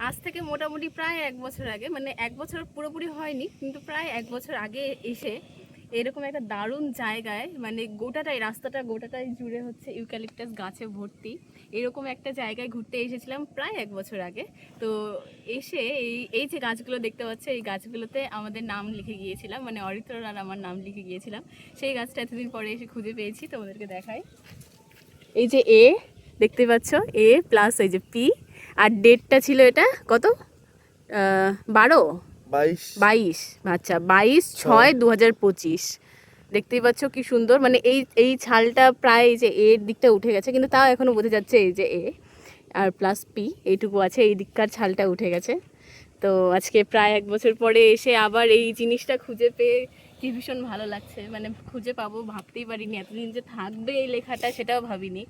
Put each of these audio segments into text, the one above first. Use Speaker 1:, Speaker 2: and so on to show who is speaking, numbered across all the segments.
Speaker 1: আজ থেকে মোটামুটি প্রায় 1 বছর আগে, মানে 1 বছর পুরোপুরি হয়নি, কিন্তু প্রায় 1 বছর আগে এসে এরকম একটা দারুণ জায়গায়, মানে গোটাটাই জুড়ে হচ্ছে ইউক্যালিপটাস গাছে ভর্তি, এরকম একটা জায়গায় ঘুরতে এসেছিলাম প্রায় 1 বছর আগে। তো এসে এই যে গাছগুলো দেখতে পাচ্ছ, এই গাছগুলোতে আমাদের নাম লিখে গিয়েছিলাম, মানে অরিত্রর আর আমার নাম লিখে গিয়েছিলাম। সেই গাছটা এতদিন পরে এসে খুঁজে পেয়েছি, তোমাদেরকে দেখাই। এই যে এ দেখতে পাচ্ছ, এ প্লাস এই যে পি, আর ডেটটা ছিল এটা কত, 22, আচ্ছা 22/6/2025। দেখতেই পাচ্ছ কি সুন্দর, মানে এই ছালটা প্রায় এই যে এর দিকটা উঠে গেছে, কিন্তু তাও এখনো বোঝা যাচ্ছে এই যে এ আর প্লাস পি এইটুকু আছে, এই দিককার ছালটা উঠে গেছে। তো আজকে প্রায় 1 বছর পরে এসে আবার এই জিনিসটা খুঁজে পেয়ে কি ভীষণ ভালো লাগছে, মানে খুঁজে পাবো ভাবতেই পারিনি, এতদিন যে থাকবে এই লেখাটা সেটাও ভাবিনি।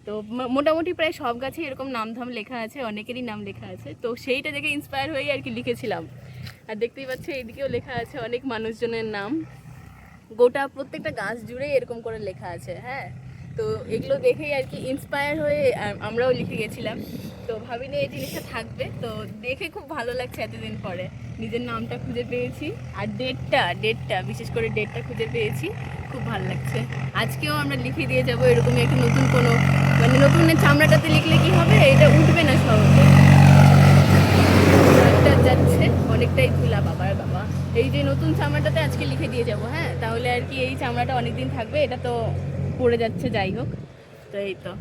Speaker 1: তো মোটামুটি প্রায় সব গাছে এরকম নামধাম লেখা আছে, অনেকেরই নাম লেখা আছে, তো সেইটা দেখে ইন্সপায়ার হয়ে আর কি লিখেছিলাম। আর দেখতেই পাচ্ছ এইদিকেও লেখা আছে অনেক মানুষজনের নাম, প্রত্যেকটা গাছ জুড়ে এরকম করে লেখা আছে। হ্যাঁ, তো এগুলো দেখেই আর কি ইন্সপায়ার হয়ে আমরাও লিখে গেছিলাম। তো ভাবিনি এই জিনিসটা থাকবে, তো দেখে খুব ভালো লাগছে, এতদিন পরে নিজের নামটা খুঁজে পেয়েছি, আর ডেটটা বিশেষ করে ডেটটা খুঁজে পেয়েছি, খুব ভালো লাগছে। আজকেও আমরা লিখে দিয়ে যাবো এরকমই একটা নতুন কোনো, মানে নতুন চামড়াটাতে লিখলে কি হবে, এটা উঠবে না সহজে, যাচ্ছে অনেকটাই ধুলা বাবা। এই যে নতুন চামড়াটাতে আজকে লিখে দিয়ে যাব। হ্যাঁ, তাহলে আর কি এই চামড়াটা অনেকদিন থাকবে, এটা তো পড়ে যাচ্ছে, যাই হোক। তো এই তো